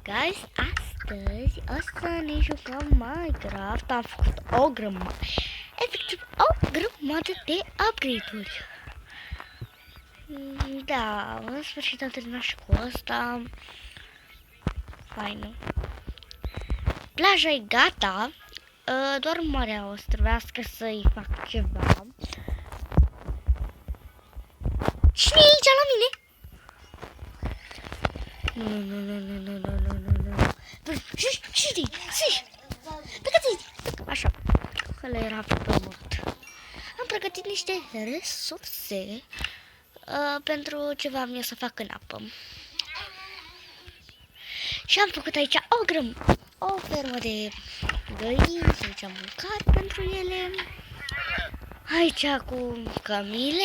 Guys, astăzi o să ne jucăm Minecraft. Am făcut o grămadă, efectiv o grămadă de upgrade-uri. Da, în sfârșit am terminat și cu asta. Faină. Plaja e gata, doar marea o să trebuiască să-i fac ceva. Cine e aici la mine? Nu. Așa, că le era pe pământ. Am pregătit niște resurse pentru ce v-am eu să fac în apă. Și am făcut aici o fermă de găini, să zicem mâncare pentru ele. Aici cu cămile.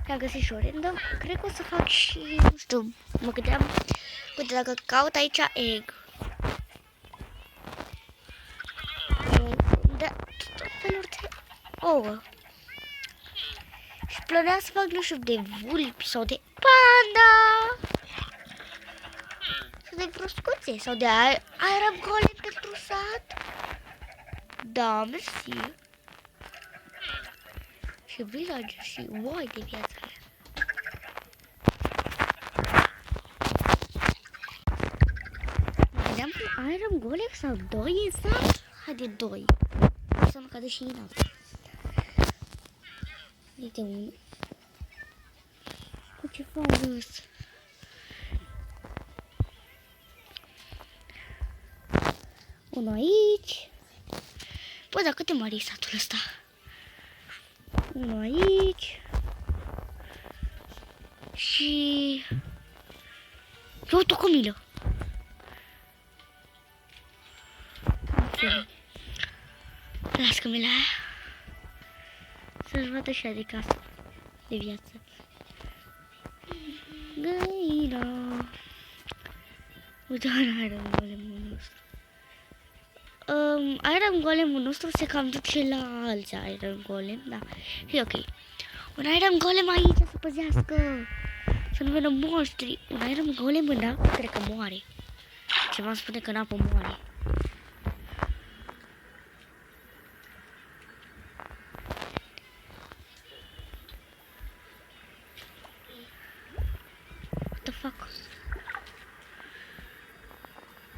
Am găsit și o rindă. Cred că o să fac și, nu știu, mă gândeam, uite, dacă caut aici egg. Da, tot felul de ouă. Și plăneam să fac, nu știu, de vulpi sau de panda. Sau de broscuțe sau de iron golem pentru sat. Da, mersi. Și village și uai de viață. Vedeam un iron golem sau doi în sat? Haide, doi. Să nu cadă și în apă. Uite unul. Cu ce frumos. Unul aici. Bă, dar cât de mare e satul ăsta? Unul aici. Și... uite o cămilă. Las cămila aia. Să-și vadă și de casă. De viață. Găina. Uite, iron golemul nostru. Iron golemul nostru se cam duce la alți iron golem, da. E ok. Un iron golem aici să păzească. Să nu vedem monștri. Un iron golem în apă, cred că moare. Ceva îmi spune că în apă moare. What the fuck?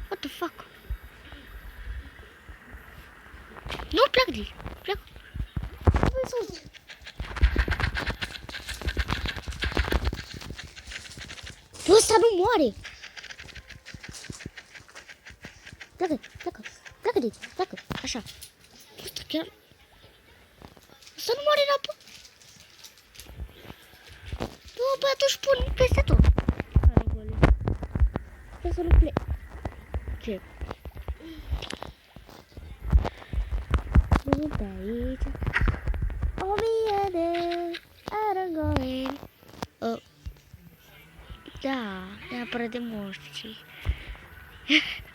What the fuck? Nu, plec de aici. Plec. Sus. Ăsta nu moare. Pleacă de aici, pleacă, așa. Ăsta chiar... Ăsta nu moare în apă. Nu, bă, atunci pun peste tot. Trebuie să nu plec. Ce? Nu, pe aici. 1000 de arangoli. Da, neapărat de monștri.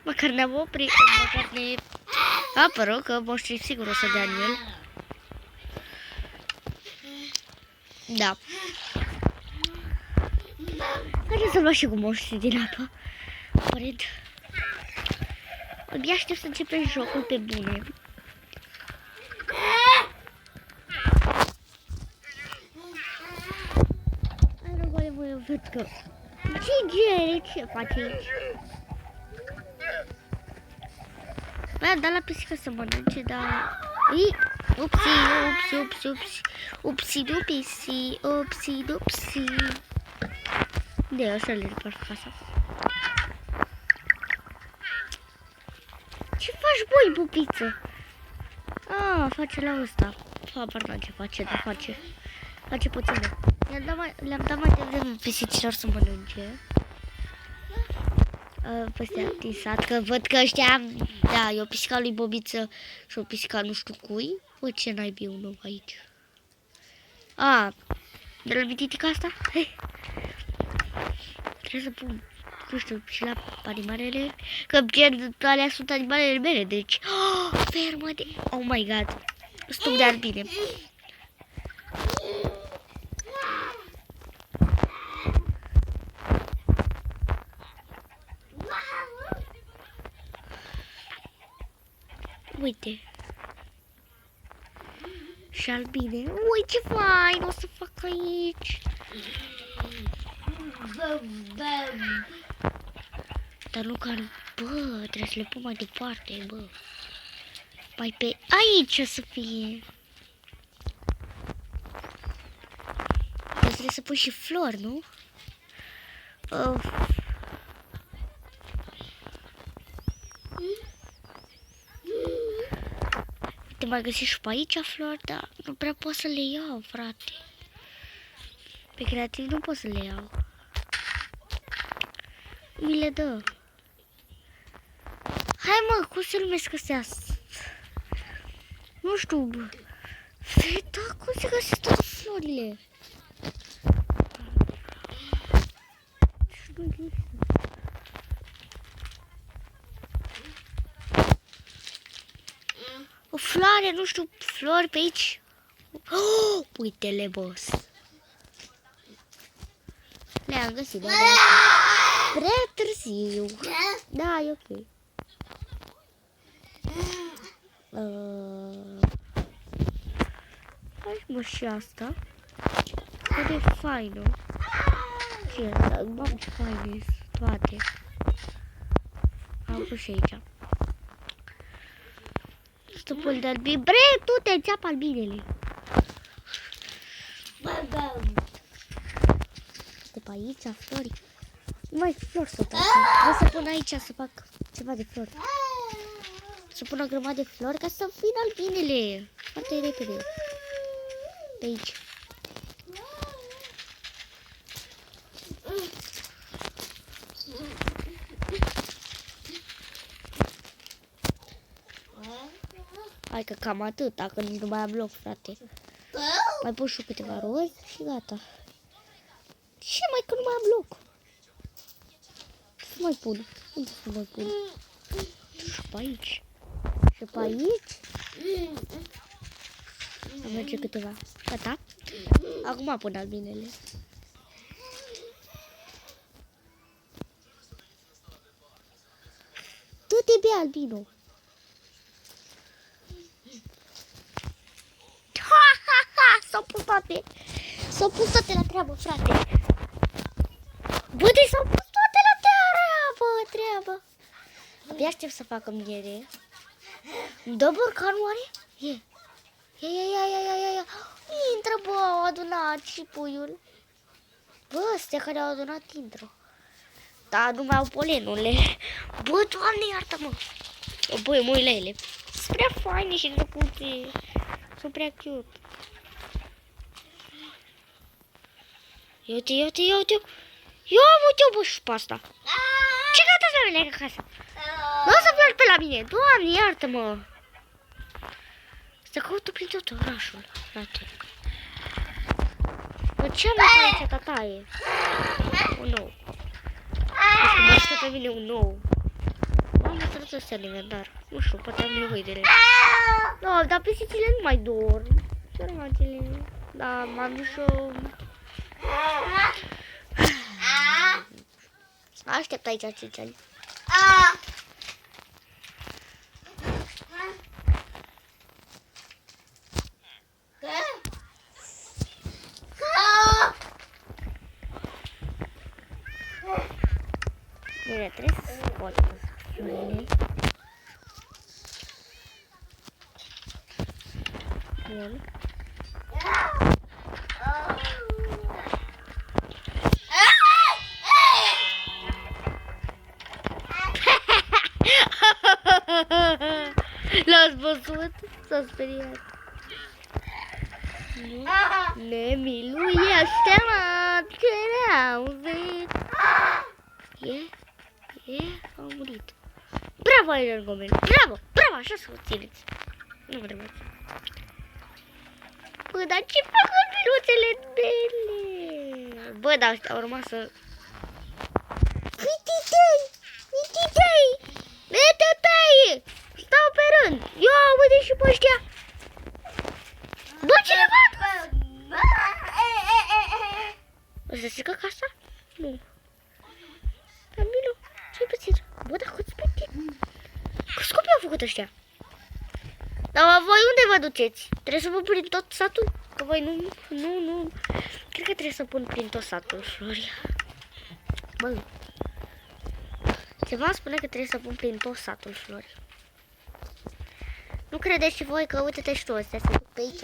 Măcar ne-am oprit, măcar ne apără, că monștrii sigur o să dea în el. Da. Haideți să luăm și cu monștrii din apă. Aparent. Abia aștept să începem jocul pe bune. Hai, răgoale, voi văd că... Ce faci aici? Bă, da la pisică să mănânce, dar... Upsi. De așa le repar casa. Ce faci, băi, pupiță? Face la ăsta. Pardon, ce face, dar face. Face puțin. Le-am dat mai devreme pisicilor să mănânce. Păstea din sat, că văd că ăștia, da, e o pisica lui Bobiță și o pisica nu știu cui. Bă, ce naibii unul aici. De la mititica asta? Trebuie să pun, nu știu, și la animalele, că alea sunt animalele mele, deci, fermă de, oh my god, stup de albine. Uite. Și albine. Ui, ce fain o să fac aici. Dar nu că... Bă, trebuie să le pun mai departe, bă. Mai pe aici o să fie. Trebuie să pun și flori, nu? Te mai găsi și pe aici flori, dar nu prea pot să le iau, frate. Pe creativ nu pot să le iau. Mi le dă. Hai mă, cum se numesc astea? Nu știu, bă. Da, cum se găsesc toate florile? O floare, nu știu, flori pe aici. Oh, uite-le, boss. Le-am găsit, da, prea târziu. Da, e ok. Hai mă și asta. Cât de faină. Ce e asta? Mamă, ce faine toate. Am pus și aici. Stupul de albine. Bre, tu te înțeapă albinele. De pe aici, flori. Nu mai flori să fac. Vreau să pun aici să fac ceva de flori. Să pun o grămadă de flori ca să vină albinele. Foarte repede. Pe aici. Hai că cam atât, dacă nici nu mai am loc, frate. Mai pun și câteva rozi și gata. Ce mai că nu mai am loc? Ce mai pun? Unde să mai pun? Și pe aici. Și pe aici. Am merge câteva. Gata. Acum pun albinele. Du-te bine, albino. S-au pus toate. S-au pus toate la treabă, frate. Bă, deci s-au pus toate la treabă. Abia aștept să facă miere. Dă borcanul oare? Ia. Intră, bă, au adunat și puiul. Bă, astea care au adunat intră. Da, nu mai au polenule. Bă, Doamne, iartă-mă. Băi, mă uit la ele. Sunt prea faine și drăguțe. Sunt prea cute. Ia-te. Ia uite-o, bă, și pe asta. Ce gata să mele acasă? Nu o să pleci pe la mine. Doamne, iartă-mă. Să caută prin tot orașul, frate. Bă, ce am dat aici, tataie? Un nou. Deci mă aștept pe mine un nou. M-am măstrat ăstea legendar. Nu știu, poate am nevoie de ele. No, dar pisițile nu mai dorm. Sărmacele. Da, m-am dus o... Aștept aici 5 ani. Bine, trebuie să scot florile. Bun. L-ați văzut? S-a speriat. Ne miluiește-mă, ce ne-a auzit. Au murit. Bravo, Iron Gomen. Bravo, așa să o țineți. Nu vă întrebați. Bă, dar ce fac albinuțele mele? Bă, dar ăștia au rămas să... Metete-i! Stau pe rând. Ia, uite și pe ăștia. Bă, ce le fac? O să strică casa? Nu. Albino, ce-ai pățit? Bă, dar câți pe tine? Câți copii au făcut ăștia? Dar voi unde vă duceți? Trebuie să vă prin tot satul? Că voi nu. Cred că trebuie să pun prin tot satul, Flori. Bă. Ceva îmi spune că trebuie să pun prin tot satul, Flori. Nu credeți și voi că uite-te și tu, astea se duc pe aici,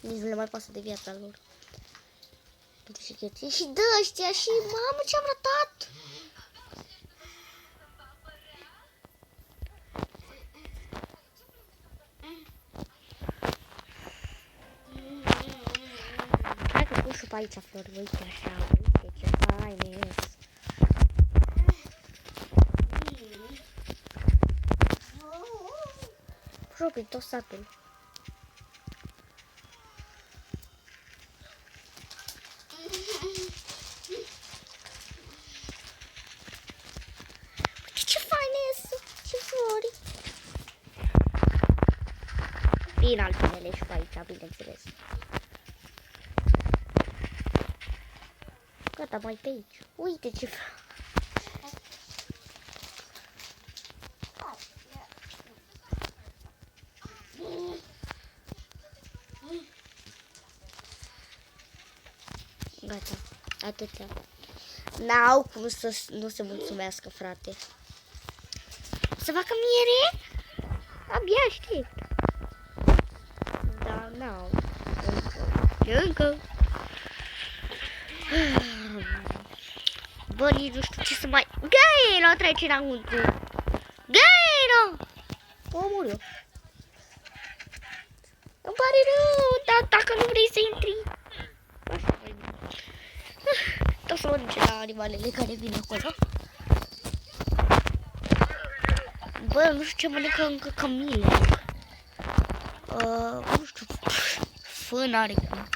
nici nu le mai pasă de viața lor. Uite și cheții și dă ăștia și mamă ce-am ratat! Hai că pun și pe aici, Flori, uite așa, uite ce faine ies. Pun prin tot satul. Ce faine ies, ce flori. Bine altele și pe aici, bineînțeles. Gata, mai pe aici. Uite ce fac. Gata, atâtea. N-au cum să nu se mulțumească, frate. Să facă miere? Abia aștept. Da, n-au. Încă. Bă, nici nu știu ce să mai... Gaino trece înăuntru. Gaino! Omul eu. Îmi pare rău, dar dacă nu vrei să intri... Așa mai bine. Tot să mă duce la animalele care vin acolo. Bă, nu știu ce mănâncă încă Camille. Nu știu. Fân are cum.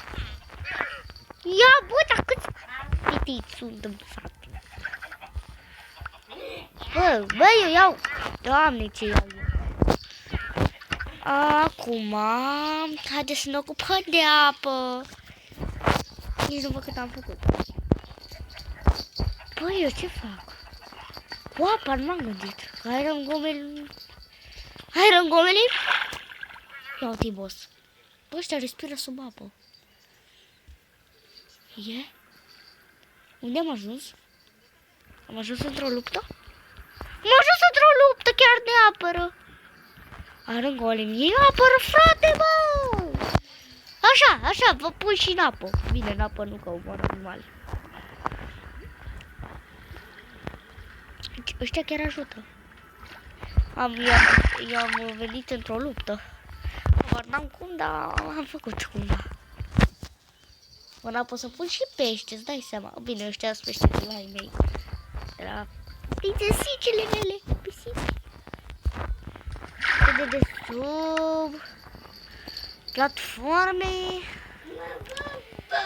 Ia, bă, dar câți pitiți sunt în sat? Bă, eu iau. Doamne, ce iau eu. Acum, haideți să ne ocupăm de apă. Nici nu văd cât am făcut. Băi, eu ce fac? Cu apa nu m-am gândit. Că Iron Gomele? Ia uite-i boss. Bă, ăștia respiră sub apă. E? Unde am ajuns? Am ajuns într-o luptă? Am ajuns într-o luptă, chiar ne apără. Iron Golem, ei apără, frate, bă! Așa, vă pun și în apă. Bine, în apă nu, că omoară animale. Ăștia chiar ajută. I-am venit într-o luptă. N-am cum, dar am făcut cumva. În apă să pun și pește, îți dai seama. Bine, ăștia sunt pește de la ai mei. De la prinsesicile mele, pisici. De sub platforme.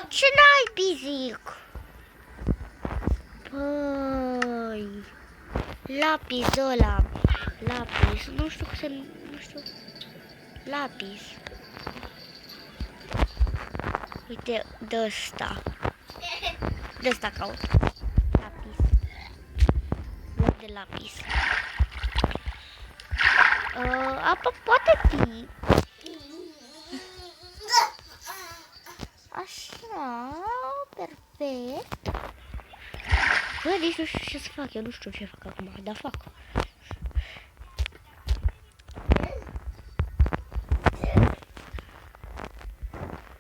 Ce n-ai, pisic? Păi, lapis ăla. Lapis, nu știu cum se... nu știu. Lapis. Uite, de ăsta. De ăsta caut. Lapis. Loc de lapis. Apa poate fi. Așa, perfect. Bă, nici nu știu ce să fac. Eu nu știu ce fac acum, dar fac.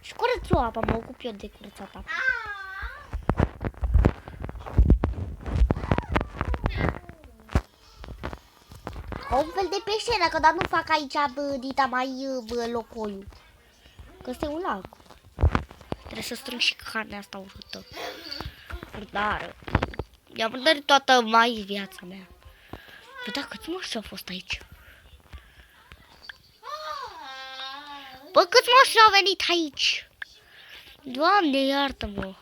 Și curăț-o apa, mă ocup eu de curățat apa. Ca un fel de peșteră, că dar nu fac aici, bă, dita mai, bă, locoiul. Că este un lac. Trebuie să strâng și carnea asta urâtă. Murdară. I-am murdărit toată mai viața mea. Bă, da, câți moși au fost aici? Bă, câți moși au venit aici? Doamne, iartă-mă.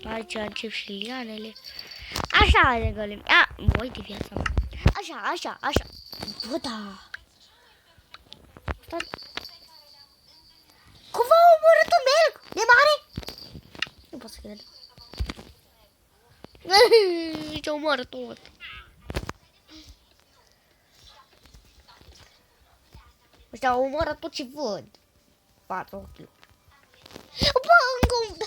Aici încep și lianele. Așa, de gălim. Voi de viața mea. Așa. Bă, da. Stai. Cum v-a omorât un melc? De mare? Nu pot să cred. Ce omoară tot. Ăștia omoară tot ce văd. Patru ochi. Bă, încă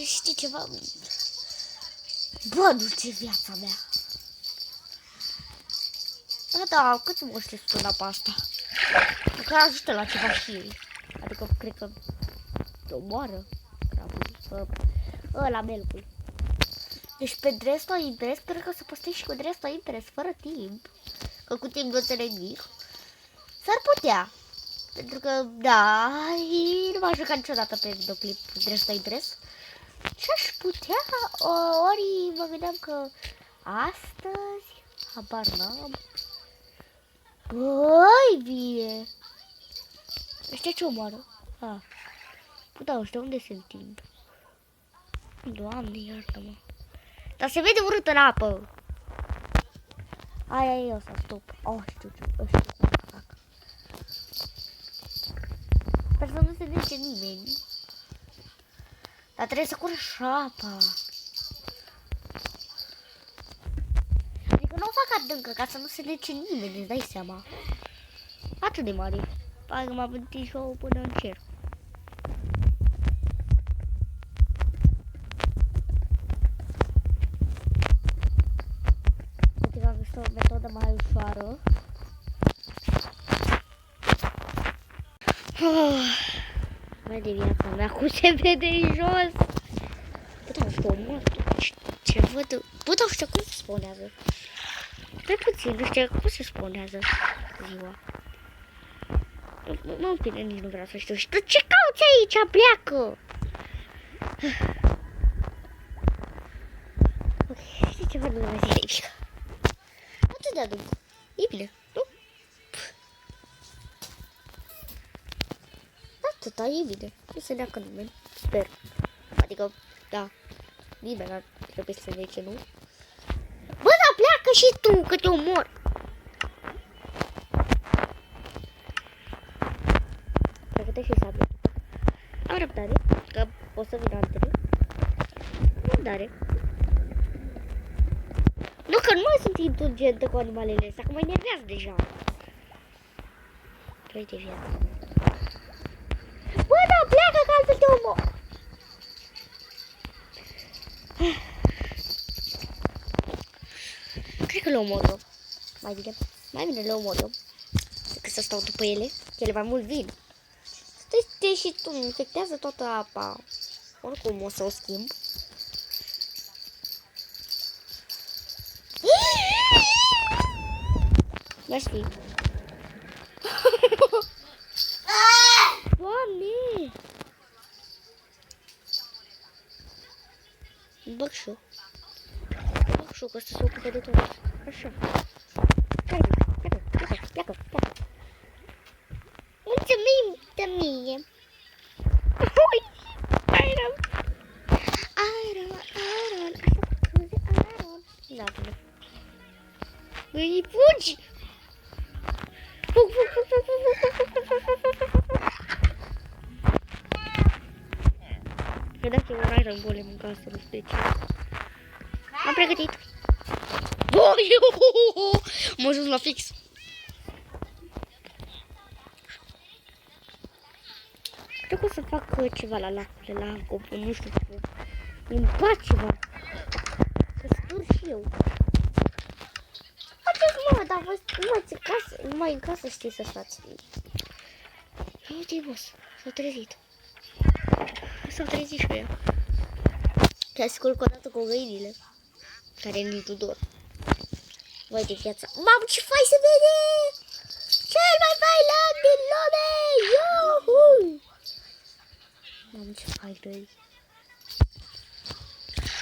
știi ceva? Bă, nu ce viața mea. Da, cât mă știi spune pe asta? Că ajută la ceva și ei. Adică, cred că te omoară. Ăla melcul. Deci pe Dress Interest, cred că se postezi și cu Dress Interest fără timp. Că cu timp nu înțeleg nimic. S-ar putea. Pentru că, da, nu m-am jucat niciodată pe videoclip Dress Interest. Și aș putea, ori mă gândeam că astăzi, habar n-am. Băi, bine. Ăștia ce omoară? Da, ăștia unde se întind? Doamne, iartă-mă. Dar se vede urât în apă. Aia e ăsta, stop. Știu. Sper să nu se nece nimeni. Dar trebuie să cură șapa. Adică nu o fac adâncă ca să nu se nece nimeni, îți dai seama. Atât de mare. Hai că m-a vântit show până în cer. Uite că am găsit o metodă mai ușoară. Mai de viața mea, cum se vede în jos. Bă, dar ăștia omor, ce văd? Bă, dar ăștia cum se spawnează? Stai puțin, ăștia cum se spawnează ziua? Mă împine, nici nu vreau să știu. Și tu ce cauți aici? Pleacă! Ok, știi ceva, nu mai zic nimic. Atât de adânc. E bine, nu? Atâta, e bine. Nu se neacă nimeni. Sper. Adică, da. Nimeni ar trebui să se nece, nu? Bă, dar pleacă și tu, că te omor! Pregătește și sabie. Am răbdare, că o să vin altele. Răbdare. Nu, că nu mai sunt indulgentă cu animalele astea, că mă enervează deja. Păi de viață. Bă, da, pleacă că altfel te omor. Cred că le omor eu. Mai bine le omor eu. Decât să stau după ele, că ele mai mult vin. Stai și tu, infectează toată apa. Oricum o să o schimb. Mersi. Doamne! Băg și eu. Că ăsta se ocupe de tot. Așa. Pleacă. Mulțumim de mie. Iron. Da, bine. Băi, fugi! Fug. Credeam că e un Iron Golem în casă, nu special. M-am pregătit. M-am ajuns la fix. Cred că o să fac ceva la lacurile, la copul, nu știu ce. Îmi plac ceva. Să stur și eu. Faceți, mă, dar voi numai în casă știți să faci. Uite-i, boss, s-a trezit. S-a trezit și ea. Chiar se culcă odată cu găinile. Care e în Tudor. Vai de viața. Mamă, ce fai se vede! Cel mai fain lac din lume! Iuhu! Mamă, ce fai răi.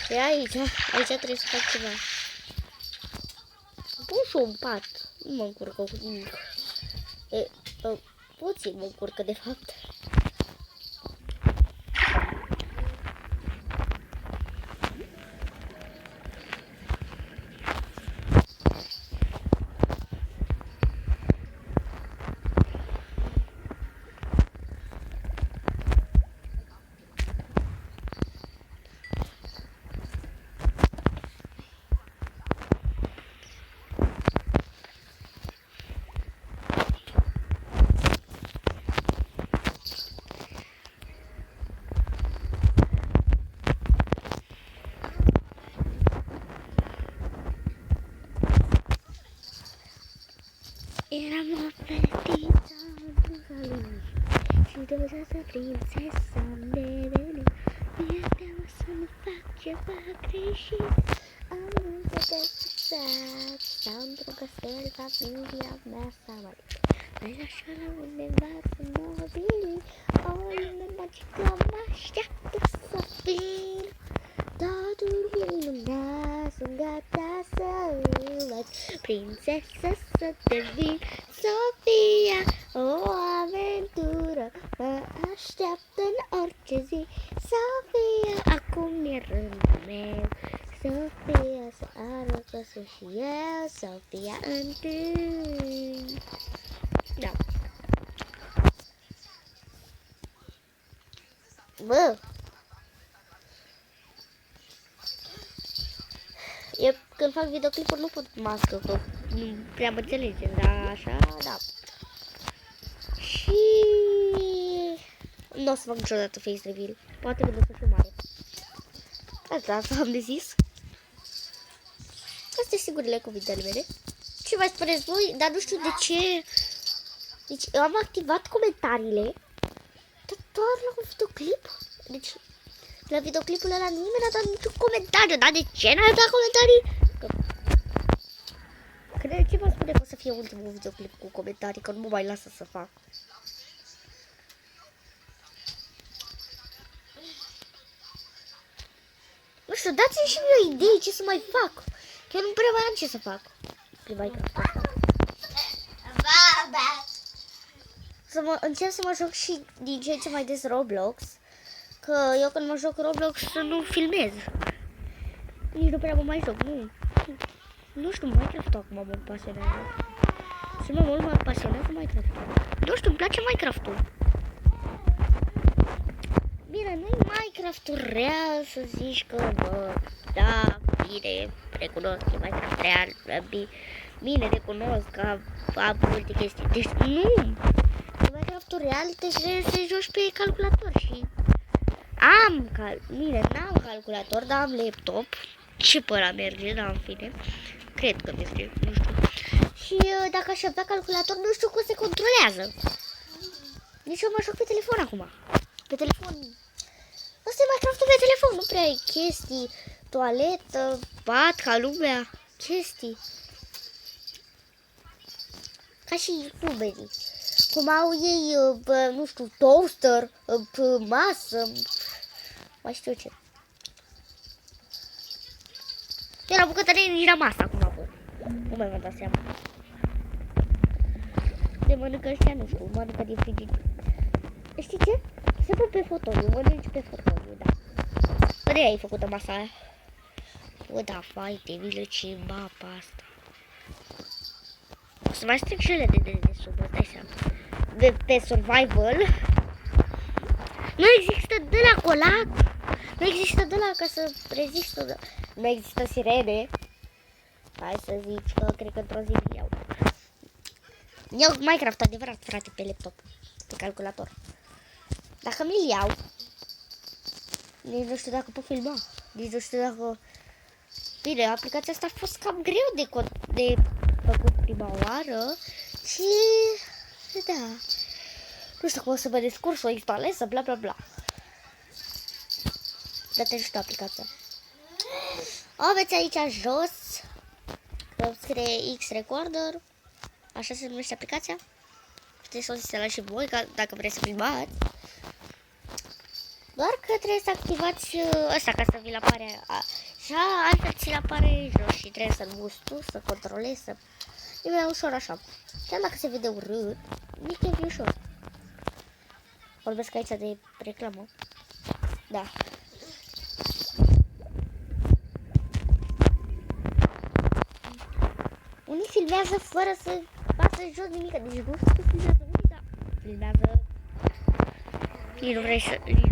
E aici trebuie să fac ceva. Pun și un pat. Nu mă încurcă cu nimic. Puțin mă încurcă de fapt. Eram o fetița în lui și deodată prințesa deveni. Mie teamă să nu fac ceva greșit. Am învățat sau într-un castel familia mea s-a mărit. Mai așa la undeva sunt mobili, o lume magică mă așteaptă să vin. Totul minunat, sunt gata să învăț prințesă să devin Sofia. O aventură mă așteaptă în orice zi. Sofia, acum e rândul meu. Sofia, să arăt că sunt și eu Sofia întâi. Da. Bă! Eu când fac videoclipuri nu pot mască, că nu prea mă înțelegeți, dar așa, da. Și nu o să fac niciodată face reveal. Poate când o să fiu mare. Asta am de zis. Astea sigurile cuvintele mele. Ce mai spuneți voi? Dar nu știu de ce. Deci eu am activat comentariile. Dar doar la un videoclip. Deci la videoclipul ăla nimeni n-a dat niciun comentariu. Dar de ce n-a dat comentarii? Cred ce vă spune că o să fie ultimul videoclip cu comentarii, că nu mă mai lasă să fac. Nu știu, dați-mi și mie o idee ce să mai fac. Că eu nu prea mai am ce să fac. Pe Minecraft asta. Încerc să mă joc și din ce în ce mai des Roblox. Că eu când mă joc Roblox nu filmez. Nici nu prea mă mai joc, nu. Nu știu, Minecraft acum mă pasionează. Și mă mult mă pasionează Minecraft. Nu știu, îmi place Minecraft-ul. Bine, nu-i Minecraft-ul real să zici că, bă, da, bine, recunosc că e Minecraft real, bine, recunosc că am multe chestii. Deci, nu! Minecraft-ul real, deci trebuie să joci pe calculator și bine, n-am calculator, dar am laptop. Ce pe ăla merge, dar în fine. Cred că merge, nu știu. Și dacă aș avea calculator, nu știu cum se controlează. Deci eu mă joc pe telefon acum. Pe telefon. Asta e Minecraft-ul pe telefon, nu prea ai chestii. Toaletă, pat, ca lumea, chestii. Ca și youtuberii. Cum au ei, nu știu, toaster, masă, mai știu ce. Era bucătărie nici la masă acum, bă. Nu mai mă dau seama. De mănâncă ăștia, nu știu, mănâncă din frigider. Știi ce? Se pun pe fotoliu, mănânci pe fotoliu, da. Bă, de-aia ai făcută masa aia. Bă, da, fai, te milă ce mapa asta. O să mai stric și ele de sub, îți dai seama. Pe survival. Nu există de la colac. Nu există de la ca să rezistă. Nu există sirene. Hai să zici că cred că într-o zi iau. Iau Minecraft adevărat, frate, pe laptop. Pe calculator. Dacă mi-l iau, nici nu știu dacă pot filma. Nici nu știu dacă... Bine, aplicația asta a fost cam greu de făcut prima oară. Și... da. Nu știu cum o să mă descurc, să o instalez, să bla bla bla. Dar te ajută aplicația. O aveți aici jos. Că scrie X Recorder. Așa se numește aplicația. Puteți să o instalați și voi, dacă vreți să filmați. Doar că trebuie să activați ăsta ca să vi-l apare așa, altfel ți-l apare jos și trebuie să-l muți tu, să controlezi, să... E mai ușor așa. Chiar dacă se vede urât, nici e ușor. Vorbesc aici de reclamă. Da. Unii filmează fără să facă jos nimic. Deci nu știu că filmează unii, dar filmează... Nici nu vreți să știți.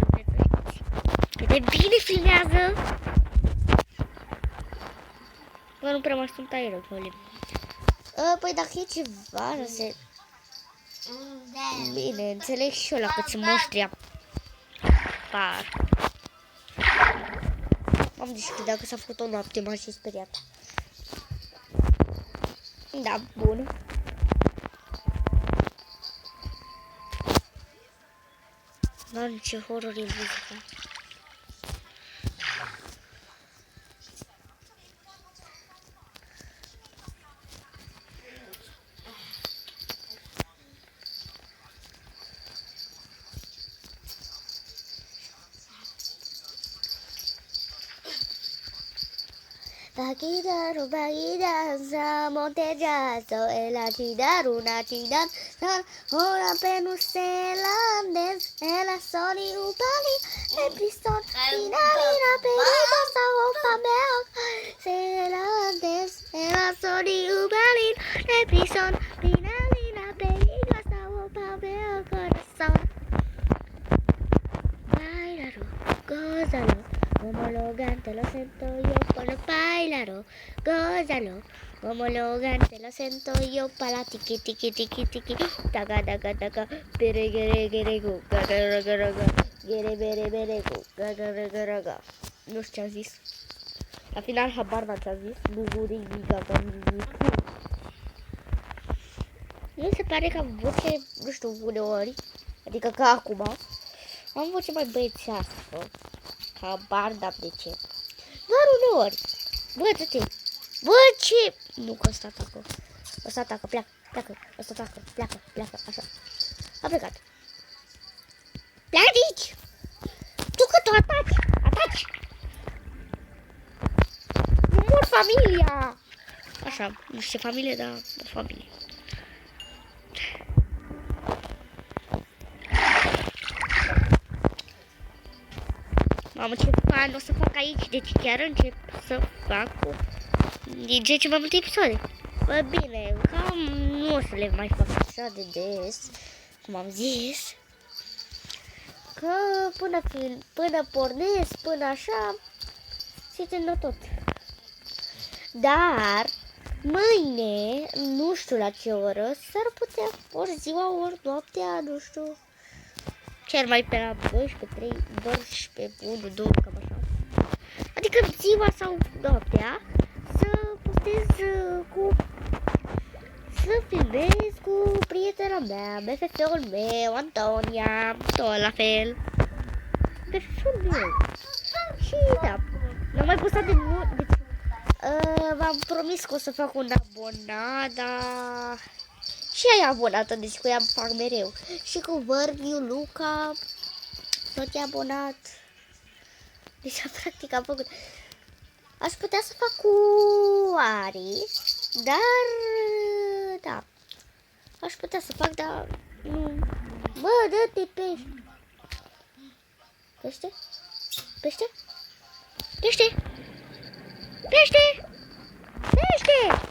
Cât de bine filmează! Bă, nu prea mă sunt aerul, Poli. Păi dacă e ceva, nu se... Bine, înțeleg și eu la câți monștri apar. Am zis că dacă s-a făcut o noapte, m-aș fi speriat. Da, bun. Doamne, ce horror e muzica. Bagidanza, montejazo, ela una tidan, ora penuselandes, ela soli upali, e piston, pinamina, perigosa, opa mel, selandes, ela soli upali, e piston, pinamina, perigosa, opa mel, corazón. Bailalo, gózalo. Homologante, lo siento yo para bailaro, gózalo. Homologante, lo siento yo para tiki tiki tiki tiki, taca taca taca, pere gere gere gu, gaga gaga gaga, gere bere bere gu, gaga gaga gaga. Nu știu ce a zis. La final habar n-am ce a zis. Nu guri gaga nimic. Mi se pare că am voce, nu știu, uneori, adică ca acum, am voce mai băiețească. Habar n-am de ce. Doar uneori. Bă, du-te. Bă, ce? Nu, că ăsta atacă. Ăsta atacă, pleacă, pleacă. Ăsta atacă, pleacă, pleacă, așa. A plecat. Pleacă de aici. Tu că tu ataci. Ataci. Nu mor familia. Așa, nu știu ce familie, dar o familie. Mamă, ce fan o să fac aici, deci chiar încep să fac din ce mai multe episoade. Bă, bine, cam nu o să le mai fac așa de des, cum am zis. Că până pornesc, până așa, se termină tot. Dar, mâine, nu știu la ce oră, s-ar putea, ori ziua, ori noaptea, nu știu. Cel mai pe la 12, 3, 12, 1, 2, cam așa. Adică ziua sau noaptea să postez să filmez cu prietena mea, BFF-ul meu, Antonia, tot la fel. BFF-ul meu. Și da, n-am mai postat de mult, deci v-am promis că o să fac un abonat, dar... Și ai abonată, deci cu ea fac mereu. Și cu Vărniu, Luca, tot e abonat. Deci, practic, am făcut. Aș putea să fac cu Ari, dar, da. Aș putea să fac, dar, nu. Bă, dă-te pește. Pește? Pește? Pește? Pește? Pește!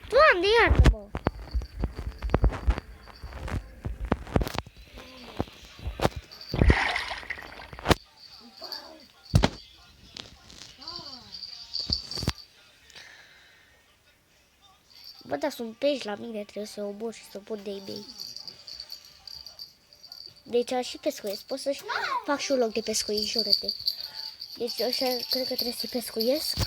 Doamne, iartă-mă! Bă, dar sunt pești la mine, trebuie să omor și să pun de-ai mei. Deci și pescuiesc, pot să fac și un loc de pescuit, jură-te. Deci așa, cred că trebuie să pescuiesc.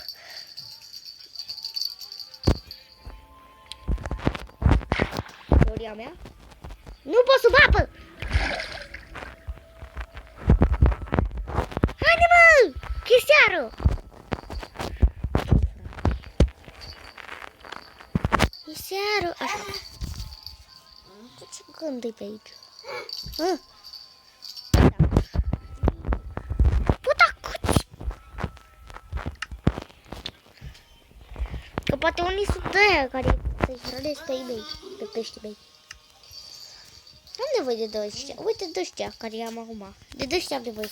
Teoria mea. Nu pot sub apă! Haide, mă! Că e seară! E seară! Așa. Ce gând e pe aici? Putacuți! Că poate unii sunt aia care să-i hrănesc pe ei mei, pe peștii mei. Am nevoie de ăștia. Uite de ăștia care am acum. De ăștia am nevoie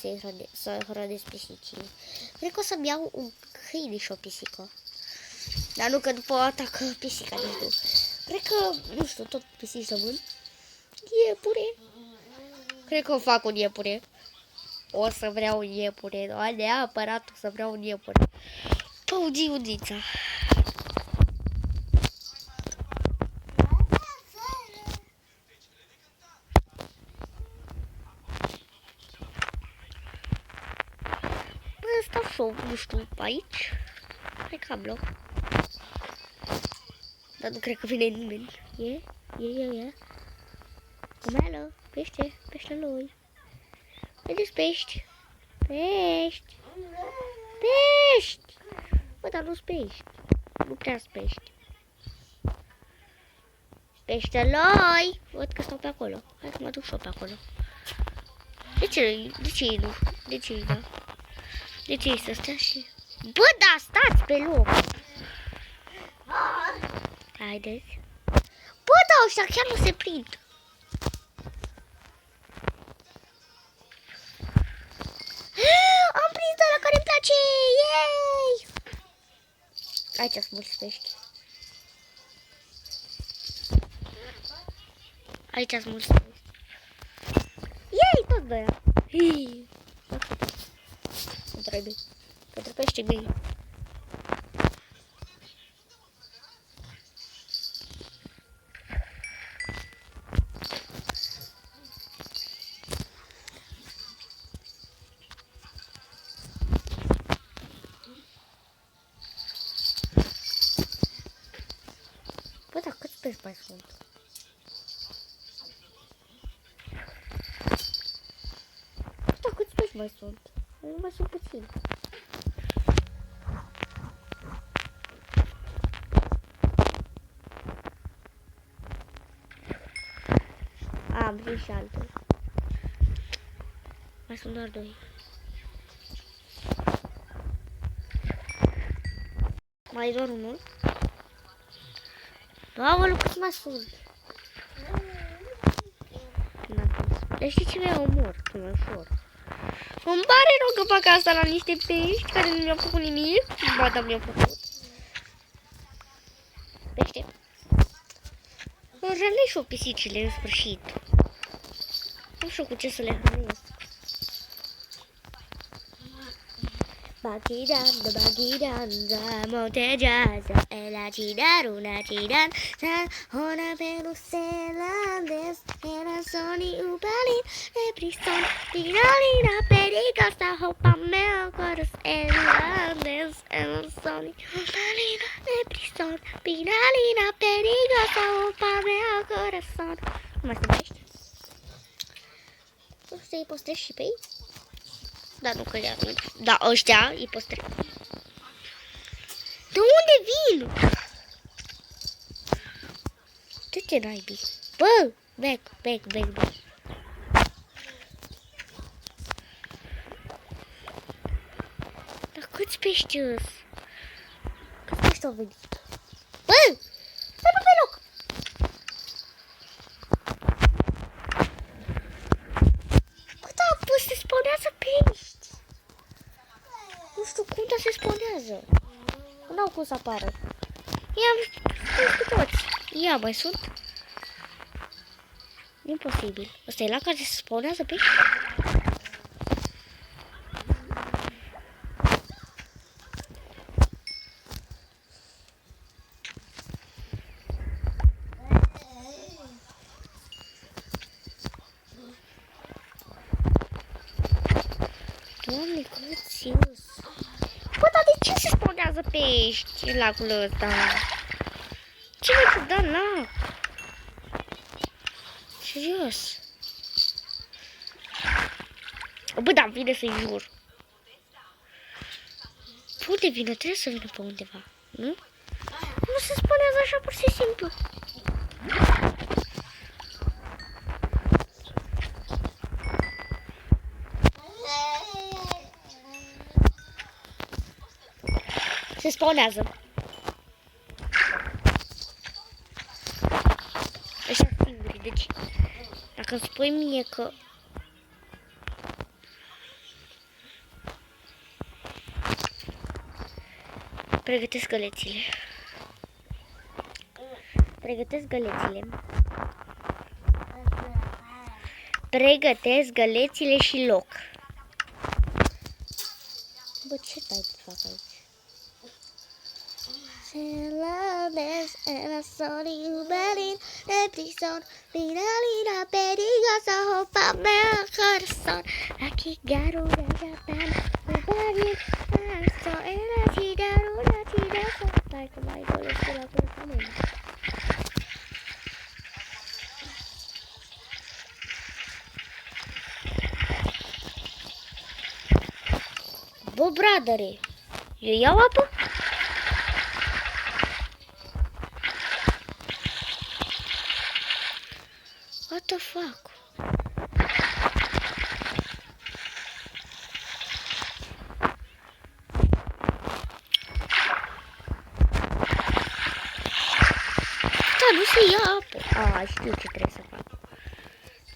să hrănesc pisicile. Cred că o să-mi iau un câine și o pisică. Dar nu că după atacă pisica, nu știu. Cred că, nu știu, tot pisici rămân. Iepure. Cred că o fac un iepure. O să vreau un iepure. Doar neapărat o să vreau un iepure. Păugiunița. Stau și-o, nu știu, aici. Cred că am loc. Dar nu cred că vine nimeni. E. Cum alo? pește, pește lui. Vedeți pești? Pești! Pești! Bă, dar nu-s pești. Nu prea-s pești. Peșteloi! Văd că stau pe acolo. Hai că mă duc și eu pe acolo. De ce ei nu? De ce ei da? De ce ei să stea și... Bă, da, stați pe loc! Haideți. Bă, da, ăștia chiar nu se prind. Am prins de la care îmi place! Yay! Aici sunt mulți pești. Aici sunt mulți pești. Yay, tot de aia. Nu trebuie. Pentru pește găi. Bă, dar câți pești mai sunt? Bă, dar câți pești mai sunt? Nu mai sunt puțini. Am prins și altul. Mai sunt doar doi. Mai doar unul. Aoleu, câți mai sunt? Dar știi ce mi-a omor? Că mi-a ușor. Îmi pare rău că fac asta la niște pești care nu mi-au făcut nimic. Ba, dar mi-au făcut. Pește. Mă rănesc și-o pisicile în sfârșit. Nu știu cu ce să le hrănesc. Bagidanza, montejaza, ela cidaruna cidanza, ona pelucelandes, era soni upalin, eprison, pinalina, pericasta, hopa mea, coros, elandes, era soni upalin, eprison, pinalina, pericasta, hopa mea, corazon. Cum se numește? Nu știu să-i postez și pe ei? Da, nu că ea nu. Da, ăștia îi păstrez. De unde vin? De ce naibii? Bă, bec. Dar câți pești îs? Câți pești au venit? Bă, stai pe loc! Bă, da, bă, se spawnează pești. Nu știu cum, dar se spawnează. Nu au cum să apară. I-am spus pe toți. Ia, mai sunt? Imposibil. Ăsta e la care se spawnează pești? Doamne, câți ius. Bă, dar de ce se spawnează pești în lacul ăsta? Ce mi-a dat lac? Serios. Bă, da, vine să-i jur. Pe unde vine? Trebuie să vină pe undeva, nu? Nu se spawnează așa pur și simplu. Se spawnează. Așa singuri, deci dacă îmi spui mie că pregătesc gălețile. Pregătesc gălețile și loc. Bă, ce tai să fac aici? Celandes, era soni uberin, eprison, pinalina, perigosa, hopa mea, corazon. Aquí garura, jatan, uberin, arso, era cidaruna, cidaso. Stai că mai golesc la cursa mâine. Bă, bradere, eu iau apă? What the fuck? Da, nu se ia apă. A, știu ce trebuie să fac.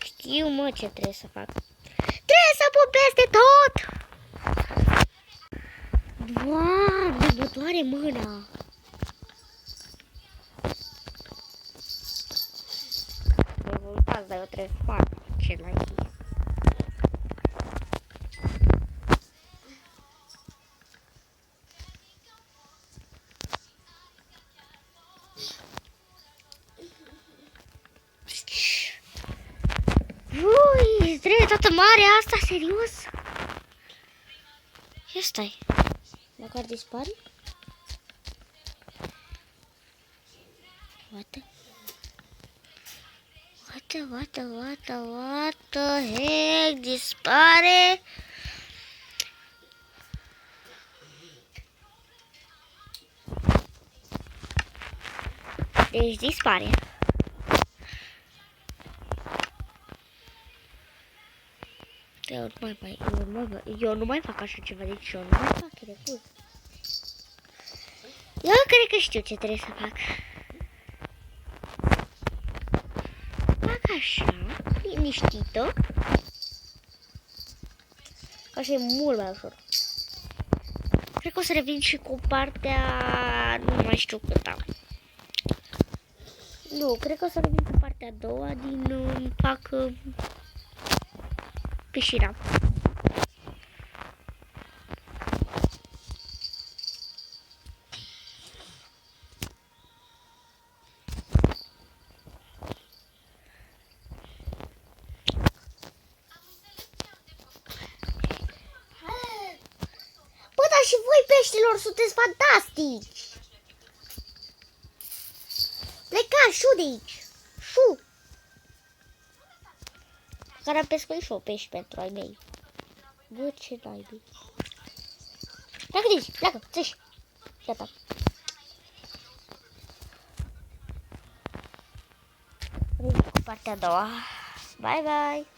Știu, mă, ce trebuie să fac. Trebuie să pun peste tot! Doamne, mă doare mâna. Vă uitați, dar eu trebuie să fac ce la zi. Ui, trebuie toată marea asta, serios? Ia stai. Măcar dispare? What the heck? Dispare? Deci dispare. Eu nu mai fac așa ceva, deci eu nu mai fac, refuz. Eu cred că știu ce trebuie să fac. Fac așa, liniștită. Așa e mult mai ușor. Cred că o să revin și cu partea... Nu mai știu cât am. Nu, cred că o să revin cu partea a doua din... fac... piscina. Bă, dar și voi, peștilor, sunteți fantastici! Plecați, șu de aici! Șu! Care am pescuit și o pești pentru ai mei. Bă, ce naibii. Pleacă de aici, pleacă, țeși! Gata. Revin cu partea a doua. Bye, bye!